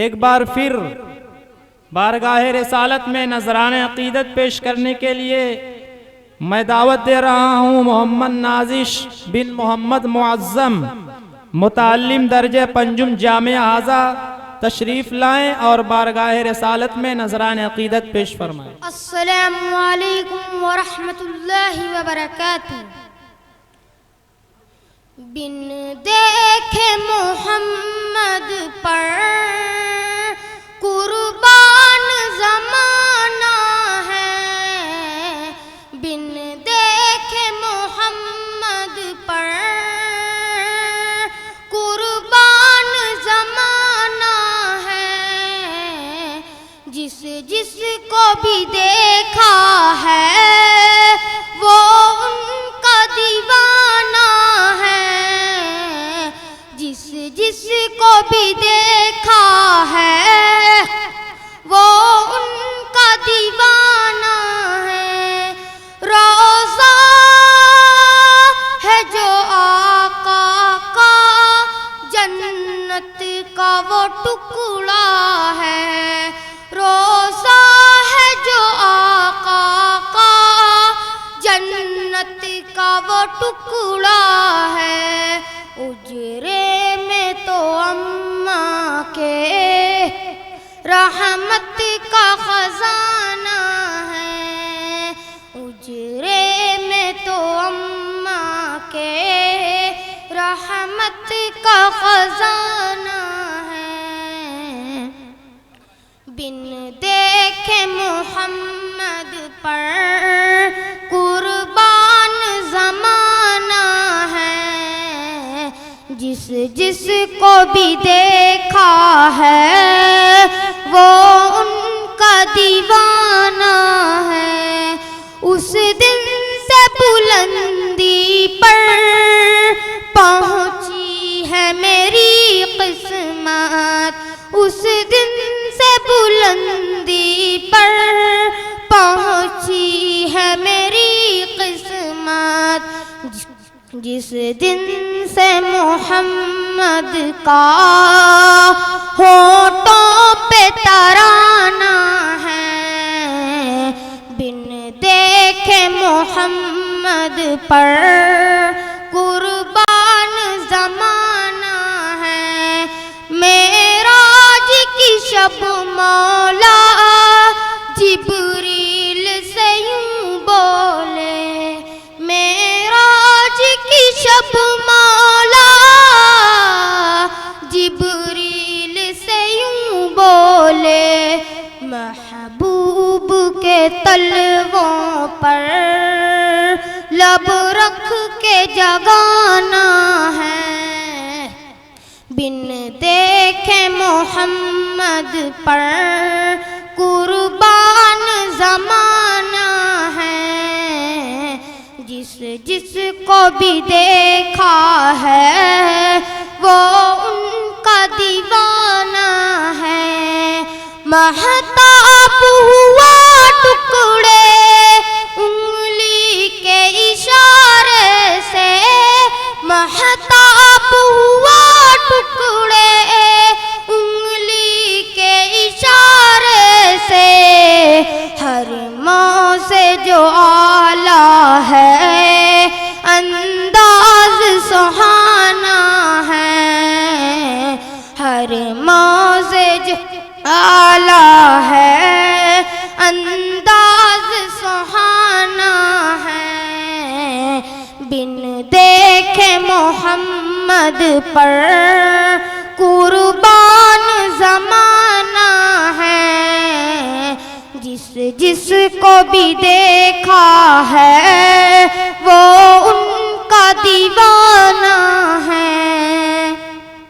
ایک بار پھر بارگاہ رسالت میں نذران عقیدت پیش کرنے کے لیے میں دعوت دے رہا ہوں محمد نازش بن محمد معظم، متعلم درجہ پنجم جامعہ اعظہ، تشریف لائیں اور بارگاہ رسالت میں نذران عقیدت پیش فرمائیں۔ السلام علیکم ورحمۃ اللہ وبرکاتہ۔ بن دیکھے محمد پر قربان زمانہ ہے، بن دیکھے محمد پر قربان زمانہ ہے، جس کو بھی دیکھا ہے وہ ان کا دیوانہ ہے، جس کو بھی دیکھا ہے وہ ان کا دیوانہ ہے۔ روضہ ہے جو آقا کا جنت کا وہ ٹکڑا ہے، روضہ ہے جو آقا کا جنت کا وہ ٹکڑا ہے۔ اجرے میں تو اماں کے رحمت کا خزانہ ہے، اجرے میں تو اماں کے رحمت کا خزانہ ہے۔ بن دیکھے محمد پر قربان زمانہ ہے، جس کو بھی دیکھا ہے وہ ان کا دیوانہ ہے۔ اس دن سے بلندی پر پہنچی ہے میری قسمت، اس دن سے بلندی پر پہنچی ہے میری قسمت، جس دن سے محمد کا ہونٹوں پہ ترانہ ہے، بن دیکھے محمد پر قربان زمانہ ہے۔ معراج کی شب مولا جبریل سے یوں بولے، معراج کی شب مولا جبریل سے یوں بولے، محبوب کے تلووں پر لب رکھ کے جگانا ہے، بن دیکھے محمد پر قربان زمانہ ہے، جس کو بھی دیکھا ہے وہ ان کا دیوانہ ہے۔ مہتاب ہوا ٹکڑے انگلی کے اشارے سے، مہتاب ہوا ٹکڑے انگلی کے اشارے سے، ہر موزے جو اعلیٰ ہے انداز سہانا ہے، ہر موزے جو اعلیٰ ہے انداز سہانا ہے، بن دیکھے محمد پر قربان زمانہ ہے، جس کو بھی دیکھا ہے وہ